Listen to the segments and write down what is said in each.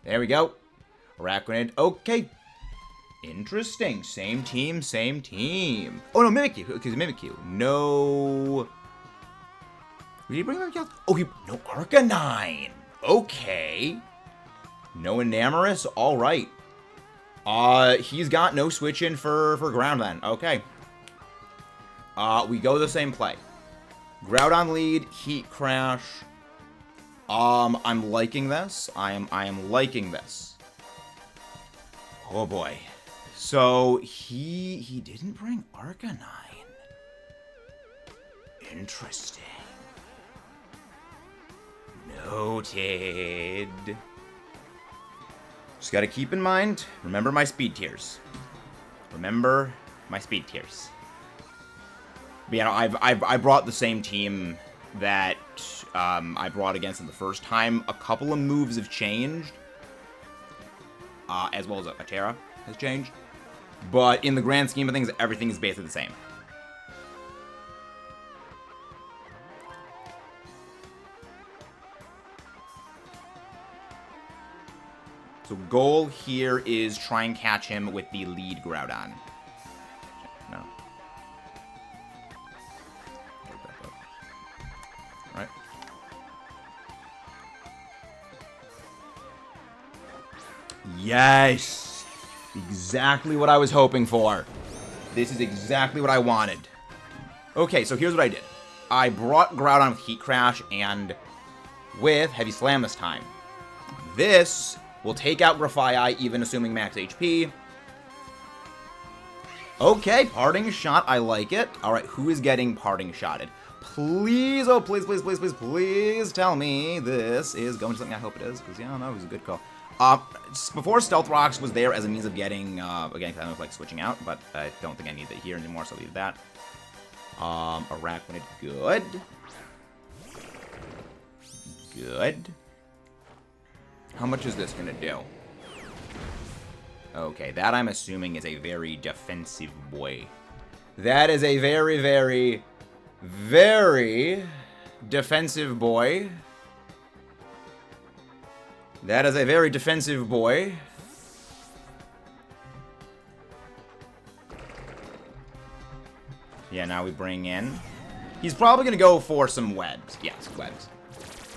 There we go. Arachnid. Okay. Interesting. Same team, same team. Oh, no, Mimikyu. Okay, Mimikyu. No. Did he bring Mimikyu? Oh, no Arcanine. Okay. No Enamorus. All right. He's got no switch in for ground then. Okay. We go the same play. Groudon lead, Heat Crash. I'm liking this. I am liking this. Oh boy. So he didn't bring Arcanine. Interesting. Noted. Just gotta keep in mind, remember my speed tiers. Remember my speed tiers. But, you know, I brought the same team that I brought against him the first time. A couple of moves have changed, as well as a Terra has changed. But in the grand scheme of things, everything is basically the same. So goal here is try and catch him with the lead Groudon. No. Right. Yes! Exactly what I was hoping for. This is exactly what I wanted. Okay, so here's what I did. I brought Groudon with Heat Crash and with Heavy Slam this time. This will take out Grafaiai, even assuming max HP. Okay, Parting Shot, I like it. Alright, who is getting Parting Shotted? Please, oh please, please, please, please, please tell me this is going to something I hope it is, because, yeah, no, it was a good call. Before Stealth Rocks was there as a means of getting, again, kind of like switching out, but I don't think I need it here anymore, so I'll leave that. Arachnid, good. Good. How much is this gonna do? Okay, that I'm assuming is a very defensive boy. That is a very, very, very defensive boy. That is a very defensive boy. Yeah, now we bring in... He's probably gonna go for some webs. Yes, webs.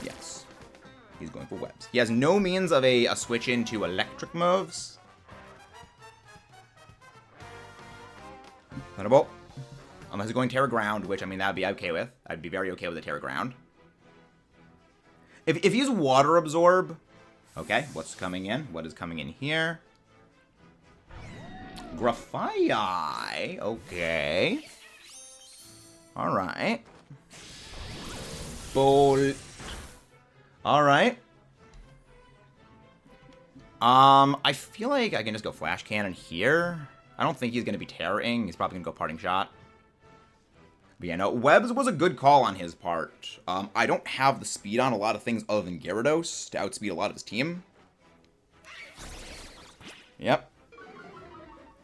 Yes. He's going for webs. He has no means of a switch into electric moves. Thunderbolt. Unless he's going Terra Ground, which, I mean, that would be okay with. I'd be very okay with a Terra Ground. If he's Water Absorb... Okay, what's coming in? What is coming in here? Grafaiai. Okay. Alright. Bolt. Alright. I feel like I can just go Flash Cannon here. I don't think he's going to be Terra-ing. He's probably going to go Parting Shot. But yeah, no, Webs was a good call on his part. I don't have the speed on a lot of things other than Gyarados to outspeed a lot of his team. Yep.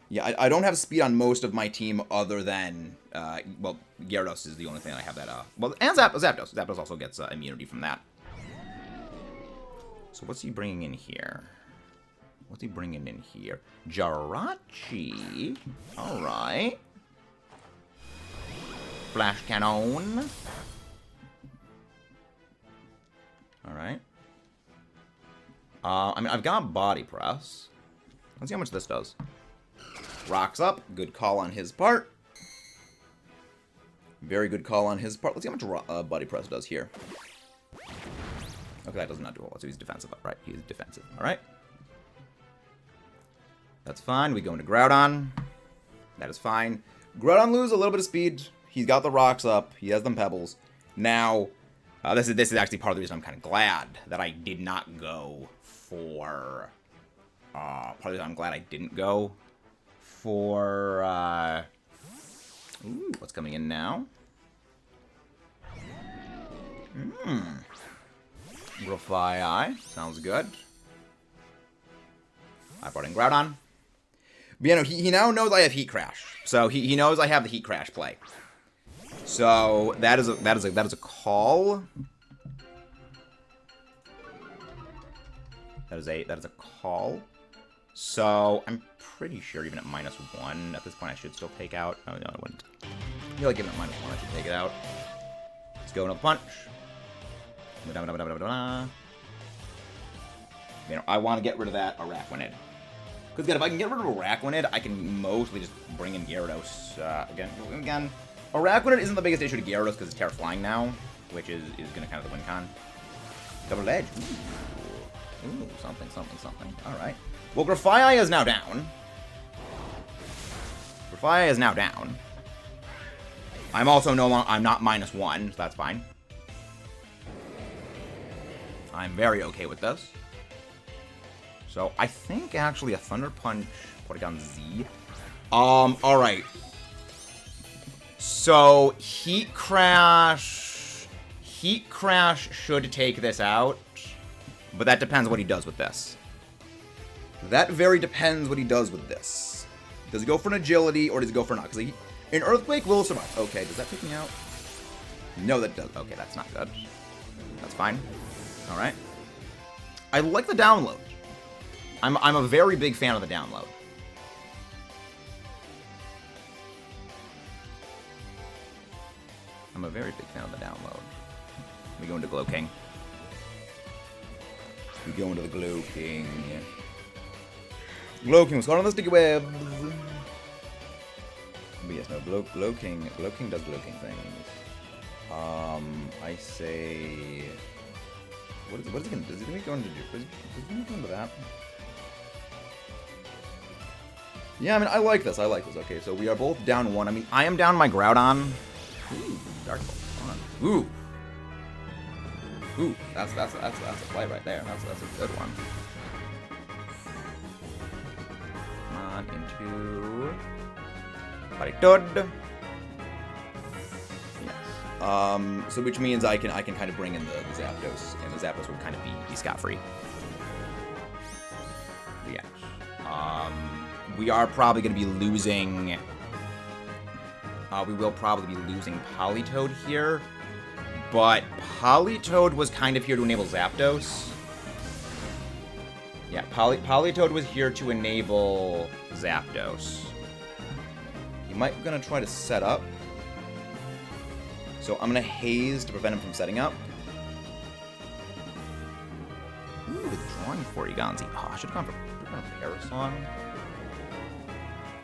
Yeah, I don't have speed on most of my team other than, well, Gyarados is the only thing I have that, well, and Zapdos. Zapdos also gets immunity from that. So what's he bringing in here? What's he bringing in here? Jirachi. Alright. Flash Cannon. Alright. I mean, I've got Body Press. Let's see how much this does. Rocks up. Good call on his part. Very good call on his part. Let's see how much Body Press does here. Okay, that does not do a whole lot, so he's defensive. Right, he's defensive. Alright. That's fine. We go into Groudon. That is fine. Groudon loses a little bit of speed. He's got the rocks up. He has them pebbles. Now, this is actually part of the reason I'm kind of glad that I did not go for... part of the reason I'm glad I didn't go for... Ooh, what's coming in now? Grafaiai. Sounds good. I brought in Groudon. But, you know, he now knows I have Heat Crash. So he knows I have the Heat Crash play. So that is a call. That is a call. So I'm pretty sure even at -1 at this point I should still take out. Oh no, I wouldn't. I feel like even at -1 I should take it out. Let's go another punch. You know, I want to get rid of that Araquanid. Because again, if I can get rid of Araquanid, I can mostly just bring in Gyarados. Again, Araquanid isn't the biggest issue to Gyarados because it's Terra Flying now, which is going to kind of the win con. Double edge. Ooh, something. Alright. Well, Grafaiai is now down. I'm also I'm not -1, so that's fine. I'm very okay with this. So, I think actually a Thunder Punch Porygon Z. Alright. So, Heat Crash should take this out. But that depends what he does with this. That very depends what he does with this. Does he go for an Agility, or does he go for an... Because an Earthquake will survive. Okay, does that take me out? No, that does. Okay, that's not good. That's fine. Alright. I like the download. I'm a very big fan of the download. I'm a very big fan of the download. We go into Glow King. We go into the Glow King. Glow King was caught on the sticky web. But yes, no, Glow King does Glow King things. I say... What is he gonna do? Is he gonna go into that? Yeah, I mean, I like this. Okay, so we are both down 1. I mean, I am down my Groudon. Ooh, Dark Bolt. Ooh. Ooh, that's a play right there. That's a good one. Come on, into Palitoad. Yes. So which means I can kind of bring in the Zapdos, and the Zapdos would kind of be scot-free. Yeah. We are probably going to be losing. We will probably be losing Politoed here. But Politoed was kind of here to enable Zapdos. Yeah, Politoed was here to enable Zapdos. He might be going to try to set up. So I'm going to Haze to prevent him from setting up. Ooh, withdrawing Porygon Z. Oh, I should have gone for Parasong.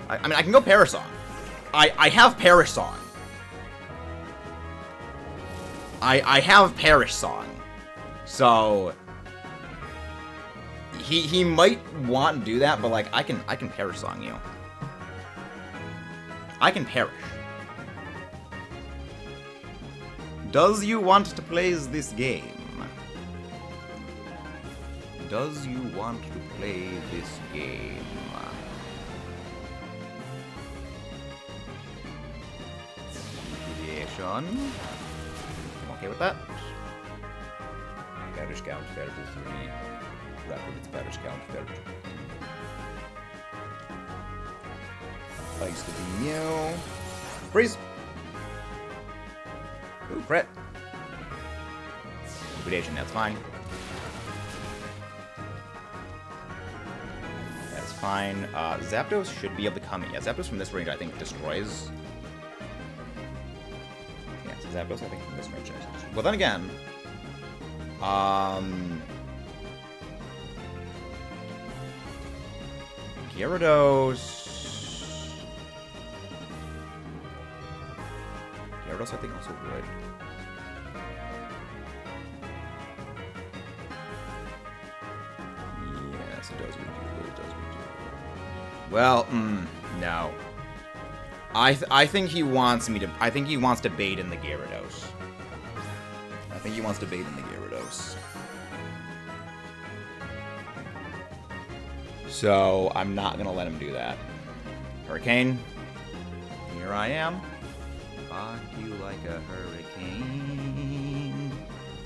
I mean, I can go Parasong. I have Parasong. I have Perish Song, so he might want to do that, but like I can Perish Song you. I can Perish. Does you want to play this game? Does you want to play this game? Liquidation. Okay with that. Perish count, Perish 3. Rapid, it's Perish count, Perish. Ice to be new. Freeze! Ooh, crit. Liquidation, that's fine. That's fine. Zapdos should be able to come in. Yeah, Zapdos from this range, I think, destroys. Zapdos, I think, from this range. Well, then again, Gyarados, I think, also would. Yes, it does. It does. Well, no. I think he wants me to. I think he wants to bait in the Gyarados. So I'm not gonna let him do that. Hurricane. Here I am. Fuck you like a hurricane.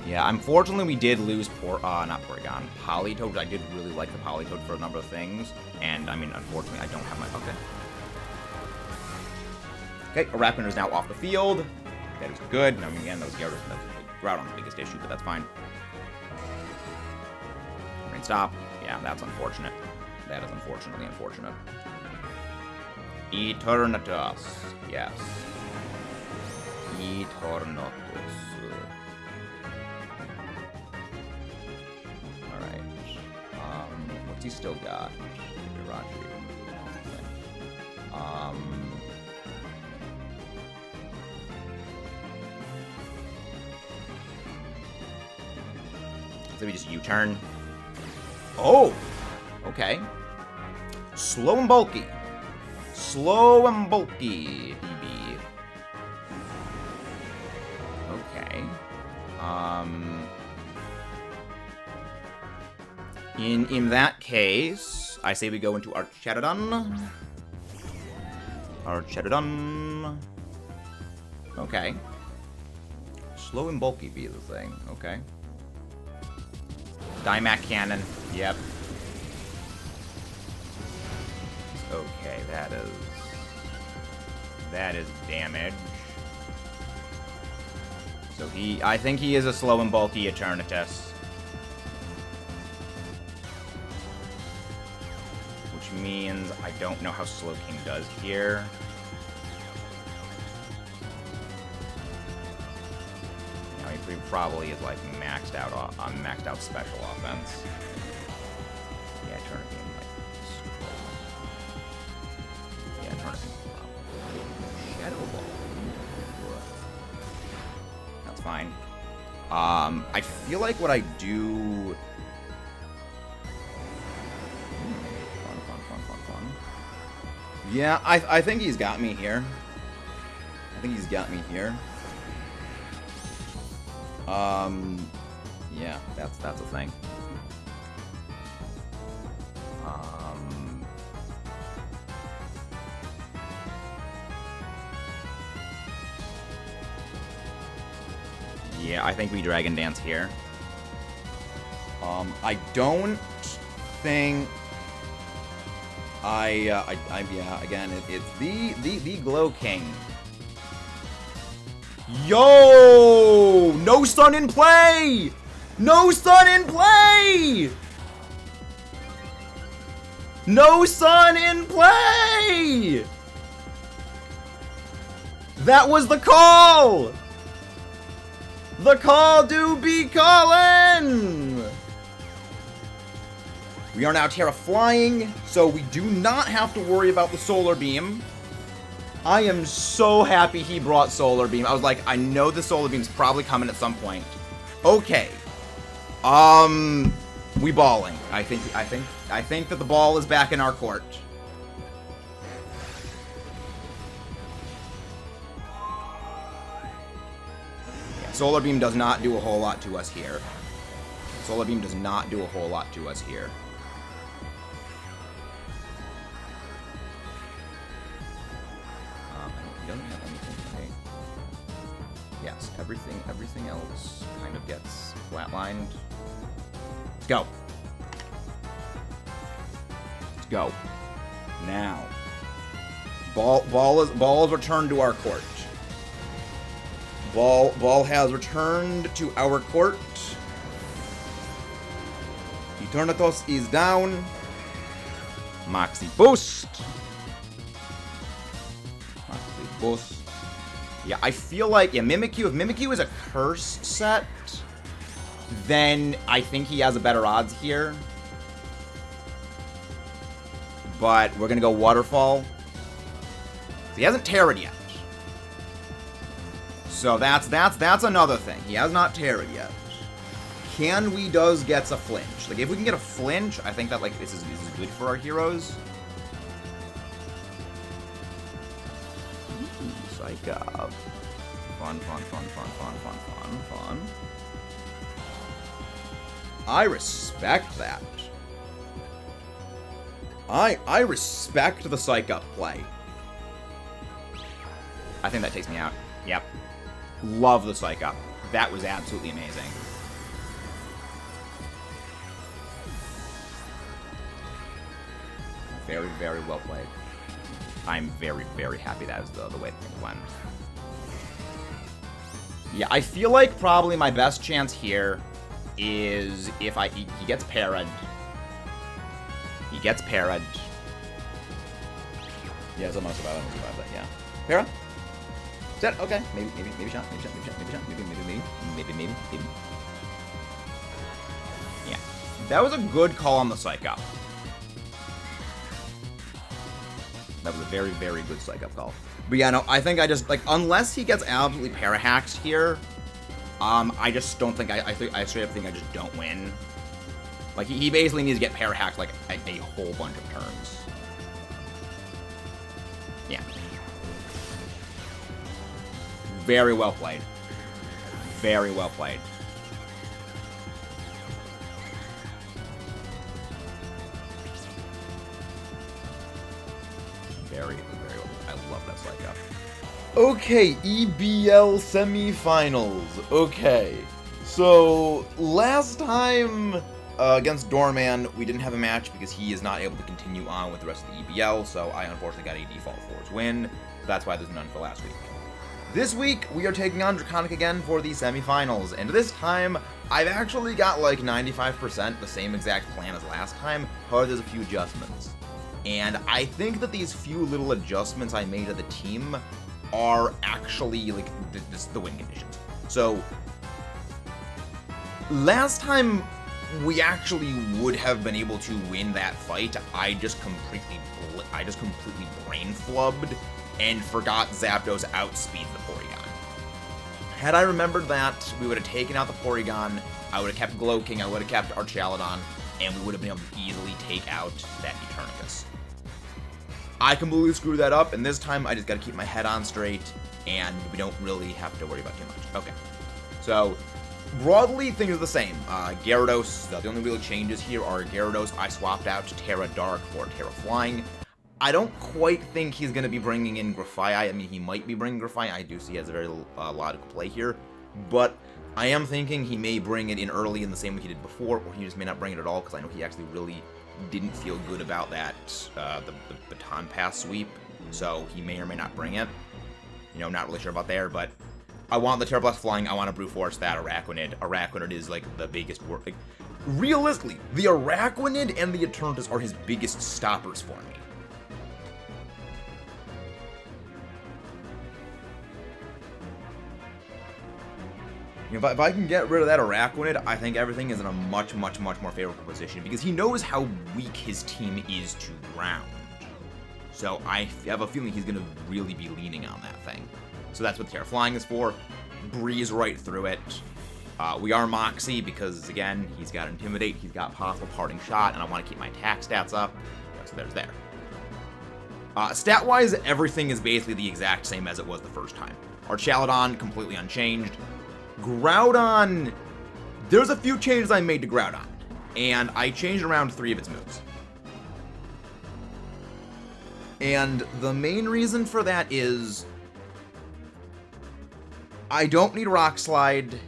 Yeah, unfortunately we did lose not Porygon. Politoed. I did really like the Politoed for a number of things, and I mean, unfortunately, I don't have my. Okay, Araquanid is now off the field. That is good. Now, again, those Gyarados, Groudon's biggest issue, but that's fine. Rain stop. Yeah, that's unfortunate. That is unfortunately unfortunate. Eternatus. Yes. Eternatus. Alright. What's he still got? So we just U-turn. Oh! Okay. Slow and bulky. Slow and bulky, EB. Okay. In that case, I say we go into Archerodon. Archerodon. Okay. Slow and bulky be the thing. Okay. Dymac Cannon. Yep. Okay, that is damage. So I think he is a slow and bulky Eternatus. Which means I don't know how Slowking does here. He probably is like maxed out on maxed out special offense. Yeah, Turnitin might. Yeah, Turnitin probably. Shadow Ball. That's fine. I feel like what I do. Fun. Yeah, I think he's got me here. Yeah, that's a thing. Yeah, I think we Dragon Dance here. I don't think yeah, again, it's the Glow King. Yo! No stun in play! No stun in play! No stun in play! That was the call! The call do be callin'! We are now Terra flying, so we do not have to worry about the Solar Beam. I am so happy he brought Solar Beam. I was like, I know the Solar Beam's probably coming at some point. Okay. We balling. I think that the ball is back in our court. Yeah, Solar Beam does not do a whole lot to us here. Solar Beam does not do a whole lot to us here. Doesn't have anything to pay. Yes, everything else kind of gets flatlined. Let's go. Let's go. Now. Ball is returned to our court. Ball has returned to our court. Eternatus is down. Moxie boost. Both. Yeah, I feel like, yeah, Mimikyu, if Mimikyu is a curse set, then I think he has a better odds here. But we're gonna go Waterfall. He hasn't Terra'd yet. So that's another thing. He has not Terra'd yet. Can we gets a flinch? Like, if we can get a flinch, I think that, like, this is good for our heroes. Psych up. Fun. I respect that. I respect the Psych Up play. I think that takes me out. Yep. Love the Psych Up. That was absolutely amazing. Very, very well played. I'm very, very happy that was the way things went. Yeah, I feel like probably my best chance here is if he gets parried. He gets parried. Yeah, so I'm gonna survive that, yeah. Para? Is that okay? Maybe shot. Maybe. Yeah. That was a good call on the Psych Up. That was a very, very good Psych Up call. But yeah, no, I think I just, like, unless he gets absolutely para-hacked here, I just don't think, I straight up think I just don't win. Like, he basically needs to get para-hacked, like, a whole bunch of turns. Yeah. Very well played. Very well played. Very well. I love that Psych Up. Okay, EBL semifinals. Okay. So, last time against Doorman, we didn't have a match because he is not able to continue on with the rest of the EBL, so I unfortunately got a default Force win. That's why there's none for last week. This week, we are taking on Draconic again for the semifinals, and this time, I've actually got like 95% the same exact plan as last time, however there's a few adjustments. And I think that these few little adjustments I made to the team are actually like the win conditions. So, last time we actually would have been able to win that fight. I just completely brain flubbed and forgot Zapdos outspeed the Porygon. Had I remembered that, we would have taken out the Porygon, I would have kept Glowking, I would have kept Archaludon, and we would have been able to easily take out that Eternatus. I completely screwed that up, and this time I just gotta keep my head on straight, and we don't really have to worry about too much. Okay. So, broadly, things are the same. Gyarados, the only real changes here are Gyarados, I swapped out Terra Dark for Terra Flying. I don't quite think he's going to be bringing in Grafaiai. I mean, he might be bringing Grafaiai. I do see he has a very logical play here. But I am thinking he may bring it in early in the same way he did before, or he just may not bring it at all, because I know he actually really didn't feel good about that, the Baton Pass sweep. So he may or may not bring it. You know, not really sure about there, but I want the Terra Blast Flying. I want to Brute Force that Araquanid. Araquanid is, like, the biggest work. Like, realistically, the Araquanid and the Eternatus are his biggest stoppers for me. If I can get rid of that Araquanid, I think everything is in a much more favorable position, because he knows how weak his team is to ground. So I have a feeling he's going to really be leaning on that thing. So that's what Terra Flying is for. Breeze right through it. We are Moxie because, again, he's got Intimidate, he's got Possible Parting Shot, and I want to keep my attack stats up. So there's there. Stat-wise, everything is basically the exact same as it was the first time. Archaludon, completely unchanged. Groudon, there's a few changes I made to Groudon, and I changed around 3 of its moves. And the main reason for that is I don't need Rock Slide,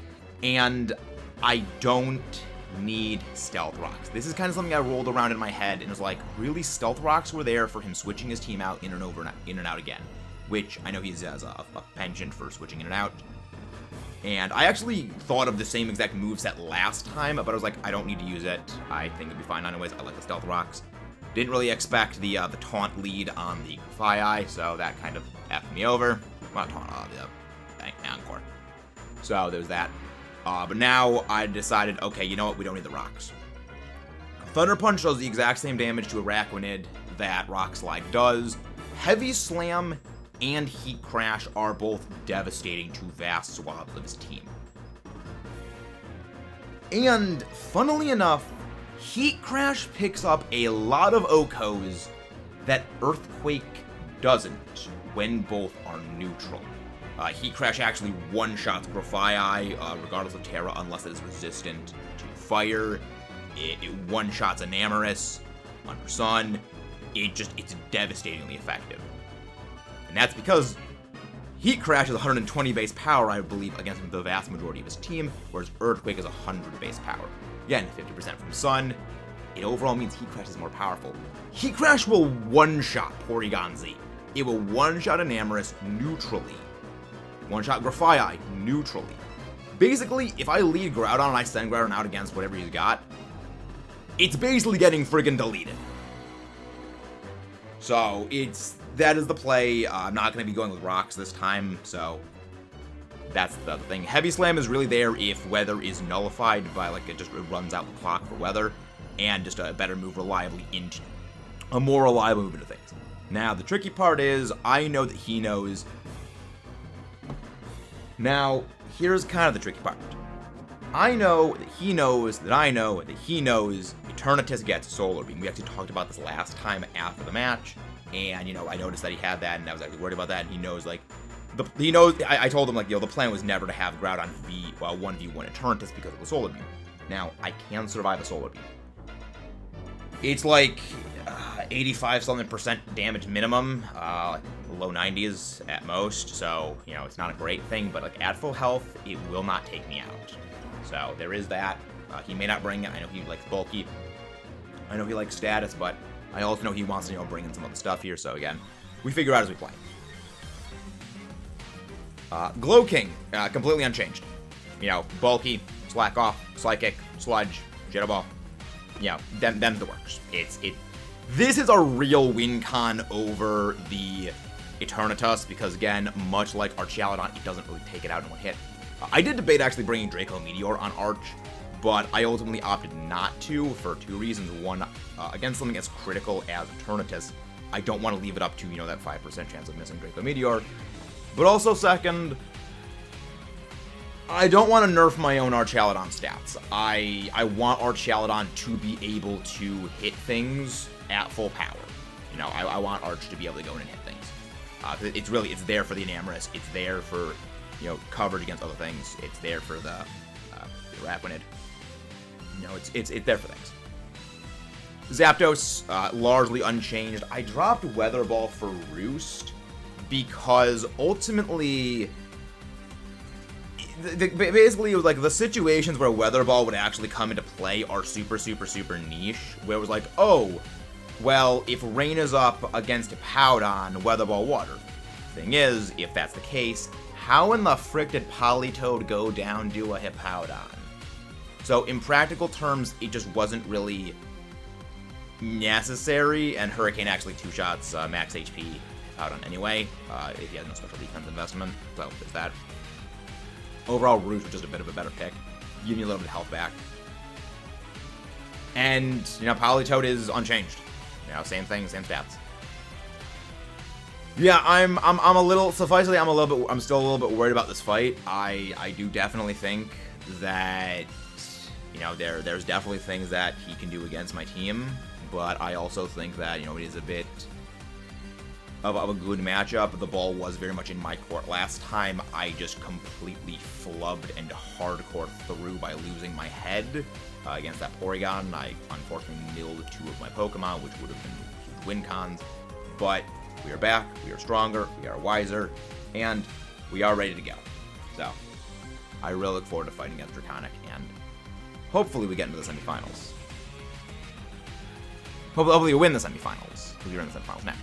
and I don't need Stealth Rocks. This is kind of something I rolled around in my head and was like, really, Stealth Rocks were there for him switching his team out in and out again, which I know he has a penchant for switching in and out. And I actually thought of the same exact moveset last time, but I was like, I don't need to use it. I think it'd be fine anyways. I like the Stealth Rocks. Didn't really expect the taunt lead on the Grafaiai, so that kind of effed me over. Not taunt, the Encore. So there's that. But now I decided, okay, you know what? We don't need the rocks. Thunder Punch does the exact same damage to Araquanid that Rock Slide does. Heavy Slam and Heat Crash are both devastating to vast swaths of his team. And, funnily enough, Heat Crash picks up a lot of OHKOs that Earthquake doesn't when both are neutral. Heat Crash actually one-shots Grafaiai, regardless of Terra, unless it is resistant to fire. It one-shots Enamorus under Sun. It's devastatingly effective. And that's because Heat Crash is 120 base power, I believe, against the vast majority of his team, whereas Earthquake is 100 base power. Again, 50% from Sun. It overall means Heat Crash is more powerful. Heat Crash will one-shot Porygon Z. It will one-shot Enamorus neutrally. One-shot Grafaiai neutrally. Basically, if I lead Groudon and I send Groudon out against whatever he's got, it's basically getting friggin' deleted. So that is the play. I'm not going to be going with rocks this time, so that's the other thing. Heavy Slam is really there if weather is nullified by, like, it runs out the clock for weather, and just a better move reliably into, a more reliable move into things. Now, the tricky part is, I know that he knows. Now, here's kind of the tricky part. I know that he knows that I know that he knows Eternatus gets Solar Beam. We actually talked about this last time after the match, and, you know, I noticed that he had that, and I was actually worried about that, and he knows, like, he knows, I told him, like, you know, the plan was never to have Groudon 1v1 Eternatus because of the Solar Beam. Now, I can survive a Solar Beam. It's like 85-something% damage minimum, like low 90s at most, so, you know, it's not a great thing, but, like, at full health, it will not take me out. So, there is that. He may not bring it. I know he likes bulky. I know he likes status, but I also know he wants to, you know, bring in some other stuff here, so, again, we figure out as we play. Glow King, completely unchanged. You know, bulky, slack off, psychic, sludge, jitterball. You know, them's the works. This is a real win con over the Eternatus, because again, much like Archaludon, it doesn't really take it out in one hit. I did debate actually bringing Draco Meteor on Arch, but I ultimately opted not to for two reasons. One, against something as critical as Eternatus, I don't want to leave it up to, you know, that 5% chance of missing Draco Meteor. But also second, I don't want to nerf my own Archaludon stats. I want Archaludon to be able to hit things at full power. You know, I want Arch to be able to go in and hit things. It's there for the Enamorous. It's there for, you know, coverage against other things. It's there for the Araquanid. You know, it's there for things. Zapdos, largely unchanged. I dropped Weather Ball for Roost because ultimately, basically, it was like the situations where Weather Ball would actually come into play are super, super, super niche. Where it was like, oh, well, if Rain is up against Hippowdon, Weather Ball Water. Thing is, if that's the case, how in the frick did Politoed go down to a Hippowdon? So, in practical terms, it just wasn't really necessary, and Hurricane actually two-shots max HP out on anyway, if he has no special defense investment, so there's that. Overall, Rouge was just a bit of a better pick, give me a little bit of health back. And, you know, Politoed is unchanged. You know, same thing, same stats. Yeah, I'm a little, sufficiently, I'm still a little bit worried about this fight. I do definitely think that, you know, there's definitely things that he can do against my team, but I also think that, you know, it is a bit of a good matchup. The ball was very much in my court. Last time, I just completely flubbed and hardcore through by losing my head against that Porygon. I unfortunately milled two of my Pokemon, which would have been huge win cons, but we are back, we are stronger, we are wiser, and we are ready to go. So, I really look forward to fighting against Draconic, and hopefully we get into the semifinals. Hopefully we win the semifinals, because we're in the semifinals now.